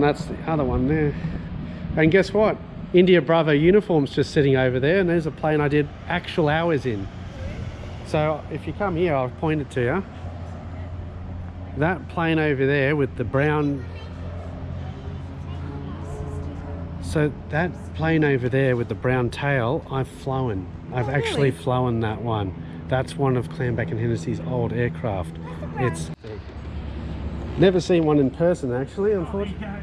and that's the other one there. And guess what? India Bravo uniform's just sitting over there, and there's a plane I did actual hours in. So if you come here, I'll point it to you. That plane over there with the brown... So that plane over there with the brown tail, I've flown. I've actually flown that one. That's one of Clambake and Hennessy's old aircraft. It's never seen one in person actually, unfortunately.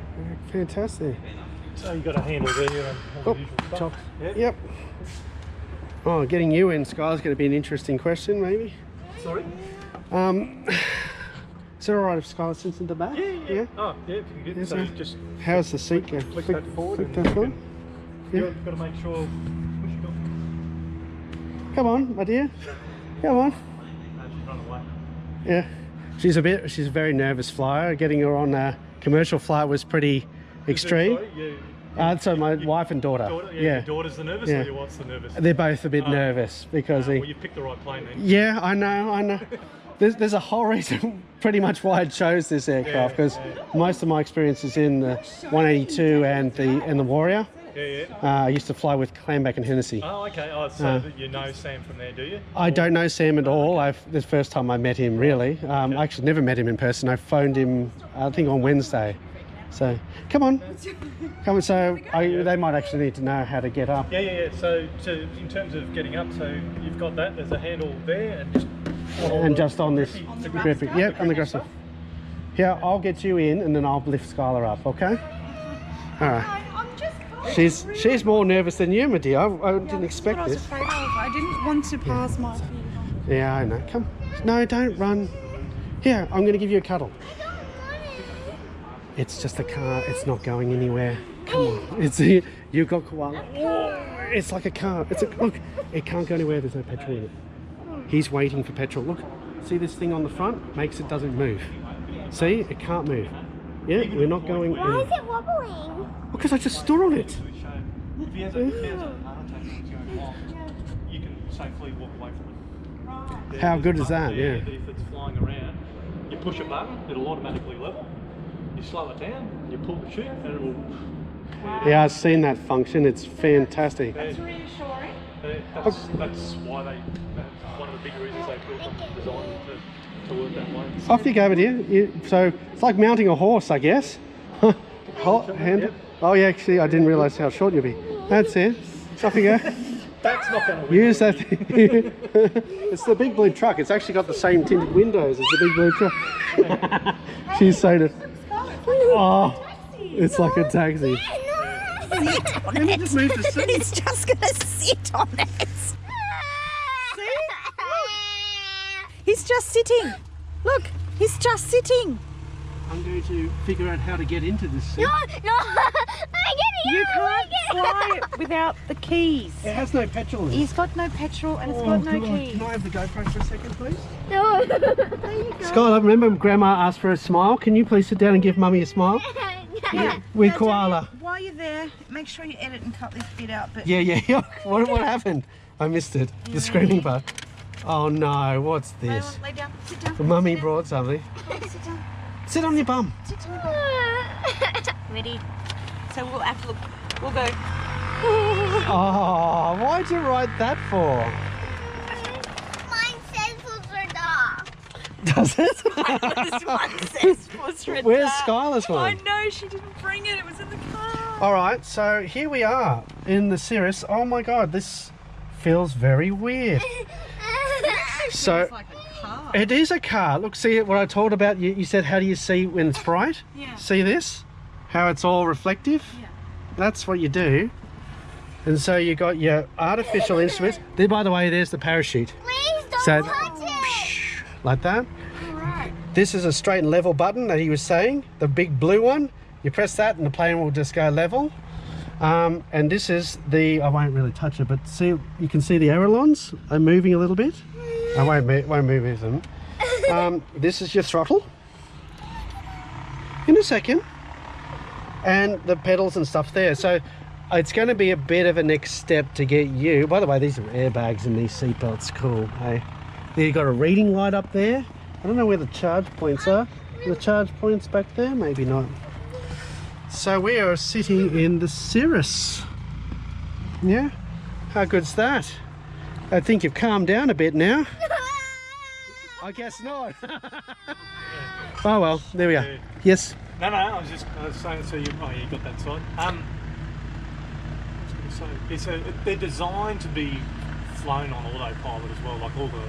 Fantastic. So you got a handle there and all the usual stuff. Yep. Oh, getting you in, Skylar's going to be an interesting question, maybe. Sorry? Is it alright if Skylar sits in the back? Yeah. Oh, yeah, if you get so just... How's the seat go? Flick that forward. Flick that forward? Yeah. You've got to make sure... Push it off. Come on, my dear. Come on. No, she's run away. Yeah. She's a very nervous flyer. Getting her on a commercial flight was pretty extreme. So my wife and daughter. Yeah. Your daughter's the nervous or your wife's the nervous? They're both a bit nervous because well, you picked the right plane then. Yeah, I know. There's a whole reason pretty much why I chose this aircraft, because most of my experience is in the 182 and the Warrior. I used to fly with Clambake and Hennessy. Oh, okay. Oh, so you know Sam from there, do you? I don't know Sam at all. This is the first time I met him, really. I actually never met him in person. I phoned him, I think, on Wednesday. So, come on. So, they might actually need to know how to get up. Yeah. So in terms of getting up, so you've got that. There's a handle there, and just on this grip. Yep, on the grip. Here, I'll get you in, and then I'll lift Skylar up. Okay. All right. She's more nervous than you, my dear. I didn't expect this. That's what I was afraid of. I didn't want to pass my feet. Yeah, I know. Come. No, don't run. Here, I'm going to give you a cuddle. It's just a car. It's not going anywhere. Come on. You've got koala. It's like a car. Look. It can't go anywhere. There's no petrol in it. He's waiting for petrol. Look. See this thing on the front? Makes it doesn't move. See? It can't move. Yeah, we're not going. Why is it wobbling? Because I just stood on it. If he has a heart attack, you can safely walk away from it. How good is that? Yeah. If it's flying around, you push a button, it'll automatically level. You slow it down, you pull the chute, and it will. Yeah, I've seen that function. It's fantastic. That's reassuring. That's why one of the big reasons they built them, designed them to work that way. Off you go, dear. So it's like mounting a horse, I guess. Hand. Oh yeah, actually, I didn't realise how short you'd be. That's it. Off you go. That's not going to use that thing. It's the big blue truck. It's actually got the same tinted windows as the big blue truck. She's saying it. Oh, it's like a taxi. Sit on it. Just move the seat. It's just going to sit on it. See? He's just sitting. Look, he's just sitting. I'm going to figure out how to get into this seat. No, I get it. You can't fly it without the keys. It has no petrol in it. He's got no petrol and it's got no keys. Can I have the GoPro for a second, please? No. There you go. Skylar, remember Grandma asked for a smile? Can you please sit down and give Mummy a smile? Yeah. With koala. While you're there, make sure you edit and cut this bit out. But Yeah. What happened? I missed it. The screaming part. Oh no, what's this? lay down, sit down. The mummy brought something. Sit down. Sit on your bum. Sit on your bum. Ready? So we'll have to look. We'll go. Oh, why'd you write that for? Mine says Fusrada. Does it? This one says Fusrada. Where's Skylar's one? I know, she didn't bring it. It was in the car. All right, so here we are in the Cirrus. Oh my God, this feels very weird. So It's like a car. it is a car. Look, see what I told about. You said, how do you see when it's bright? Yeah. See this? How it's all reflective? Yeah. That's what you do. And so you got your artificial instruments. There, by the way, there's the parachute. Please don't So- touch it. Like that. Alright. This is a straight and level button that he was saying, the big blue one. You press that and the plane will just go level. And this is the, I won't really touch it, but see, you can see the ailerons are moving a little bit. I won't move them. This is your throttle. In a second. And the pedals and stuff there. So it's going to be a bit of a next step to get you. By the way, these are airbags and these seatbelts. Cool. Hey, there you got a reading light up there. I don't know where the charge points are. The charge points back there? Maybe not. So we are sitting in the Cirrus. Yeah? How good's that? I think you've calmed down a bit now. I guess not. Oh well, there we are. Yeah. Yes? No, I was saying, so you got that side. I was going to say, they're designed to be flown on autopilot as well, like all the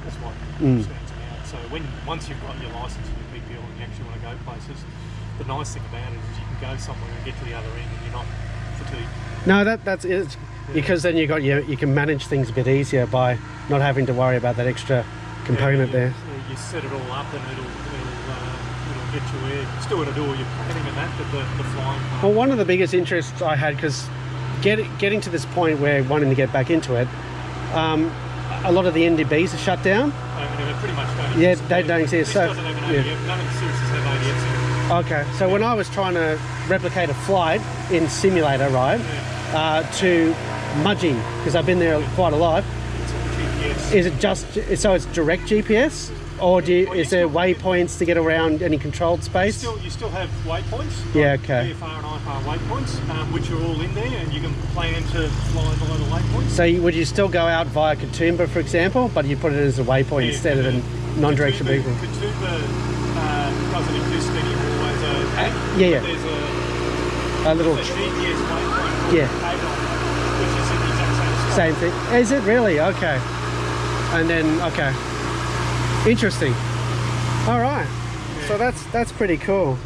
that's what stands out. So once you've got your license and your PPL and you actually want to go places, the nice thing about it is you can go somewhere and get to the other end and you're not fatigued. No, that's it. Because then you can manage things a bit easier by not having to worry about that extra component there. You set it all up and it'll get you where you still got to do all your planning and that, but the flying part. Well, one of the biggest interests I had, because getting to this point where wanting to get back into it, a lot of the NDBs are shut down. They pretty much don't Yeah, exist. they don't exist. This So doesn't have an ADF. None of the Cirruses have ADFs in it. okay, so when I was trying to replicate a flight in simulator, right, to Mudgee, because I've been there quite a lot. It's all GPS. Is it just so it's direct GPS, or is there waypoints to get around any controlled space? You still have waypoints. Yeah, like okay. VFR and IFR waypoints, which are all in there, and you can plan to fly below the waypoints. So would you still go out via Katoomba, for example, but you put it as a waypoint instead of a non-direction vehicle? Katoomba doesn't exist anymore as a yeah. There's A little GPS waypoint. Yeah. Which is in the exact same thing. Is it really? Okay. And then interesting. All right. Yeah. So that's pretty cool.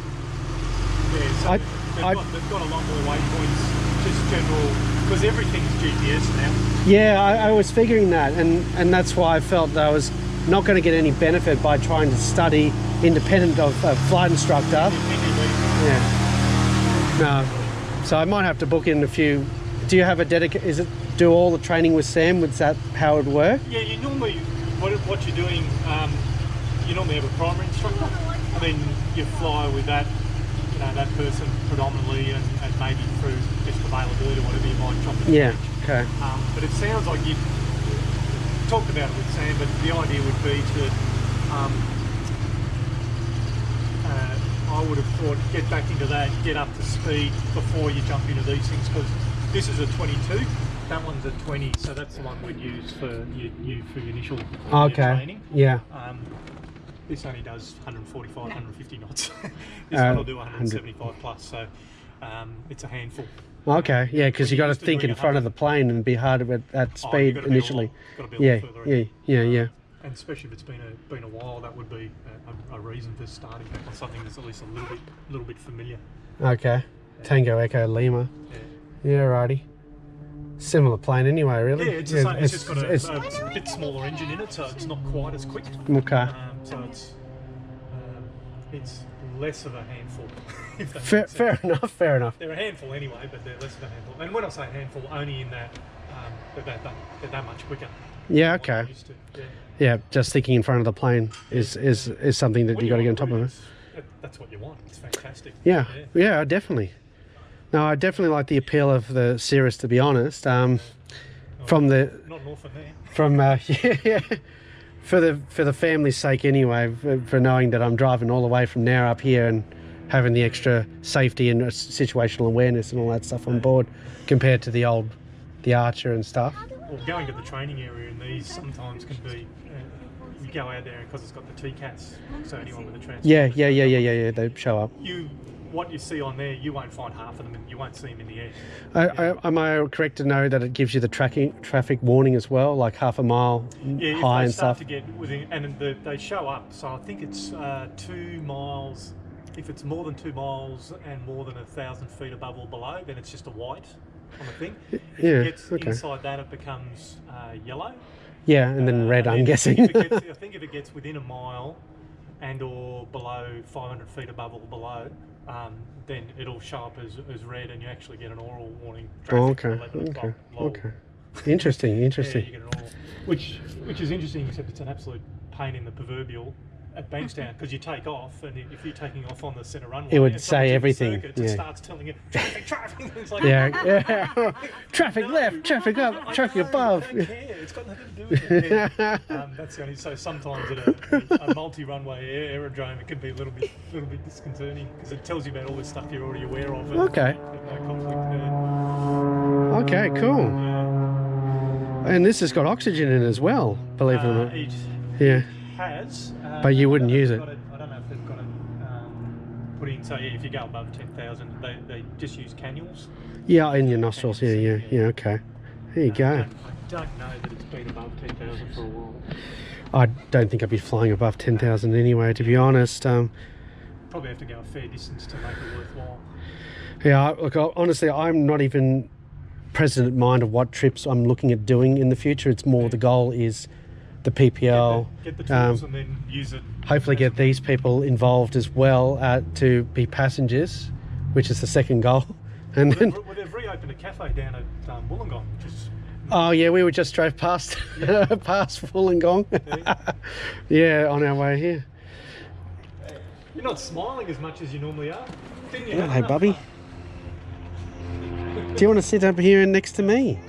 Yeah, so they've got a lot more waypoints, just general, because everything's GPS now. Yeah, I was figuring that, and that's why I felt that I was not going to get any benefit by trying to study independent of a flight instructor. Yeah. No. So I might have to book in a few. Do you have a do all the training with Sam? Was that how it would work? Yeah, you normally, what you're doing, you normally have a primary instructor. I mean, you fly with that, that person predominantly, and maybe through just availability or whatever you might chop it. Yeah, okay. But it sounds like you talked about it with Sam, but the idea would be to, I would have thought, get back into that, get up to speed before you jump into these things, because this is a 22, that one's a 20, so that's the one we'd use for your initial training. Yeah. This only does 145, 150 knots. This one will do 175 plus, so it's a handful. Okay, yeah, because you got to think in front of the plane and be hard at that speed initially. Yeah. And especially if it's been a while, that would be a reason for starting back on something that's at least a little bit familiar. Okay, Tango Echo Lima. Yeah, righty. Similar plane anyway, really. Yeah, it's the same. It's just got a bit smaller engine in it, so it's not quite as quick. Okay. So it's less of a handful. If that makes Fair enough. Fair enough. They're a handful anyway, but they're less of a handful. And when I say handful, only in that they're that much quicker. Yeah. Okay. Yeah, just thinking in front of the plane is something that you got to get on top of it. That's what you want. It's fantastic. Yeah, definitely. No, I definitely like the appeal of the Cirrus, to be honest. Not an orphan there. For the family's sake anyway, for knowing that I'm driving all the way from now up here and having the extra safety and situational awareness and all that stuff on board, compared to the Archer and stuff. Well, going to the training area in these sometimes can be. You go out there because it's got the TCAS, so anyone with a transport. Yeah, they show up. What you see on there, you won't find half of them, and you won't see them in the air. Am I correct to know that it gives you the traffic warning as well, like half a mile high and stuff? To get within, and they show up. So I think it's 2 miles. If it's more than 2 miles and more than 1,000 feet above or below, then it's just a white on the thing. If it gets inside that, it becomes yellow. Yeah, and then red, I'm guessing. I think if it gets within a mile and or below 500 feet above or below, then it'll show up as red, and you actually get an oral warning. Okay. Interesting. Yeah, you get an oral, which is interesting, except it's an absolute pain in the proverbial at bankstown, because you take off, and if you're taking off on the centre runway, It would and say someone's in the everything, circuit, yeah. It starts telling you traffic, traffic. It's like, Yeah. Traffic left, traffic up, I traffic know, above. I don't care. It's got nothing to do with it. That's the only. So sometimes at a multi-runway aerodrome, it can be a little bit disconcerting because it tells you about all this stuff you're already aware of. And Okay. no conflict there. Okay, cool. And this has got oxygen in it as well, believe it or not. It Yeah. has. But you wouldn't I don't know use if it. they've got I don't know if they've got it put in. So yeah, if you go above 10,000, they just use cannules. Yeah, in your nostrils. Yeah, okay. There you go. I don't know that it's been above 10,000 for a while. I don't think I'd be flying above 10,000 anyway, to be honest. Probably have to go a fair distance to make it worthwhile. Yeah, look, honestly, I'm not even present at mind of what trips I'm looking at doing in the future. It's more the goal is the PPL. Get the tools and then use it. Hopefully get these people involved as well to be passengers, which is the second goal. And then, Well, they've reopened a cafe down at Wollongong, which is oh yeah, we were just drove past past Wollongong. Yeah, on our way here. You're not smiling as much as you normally are. Didn't you? Hey, Bubby. Do you want to sit up here next to me?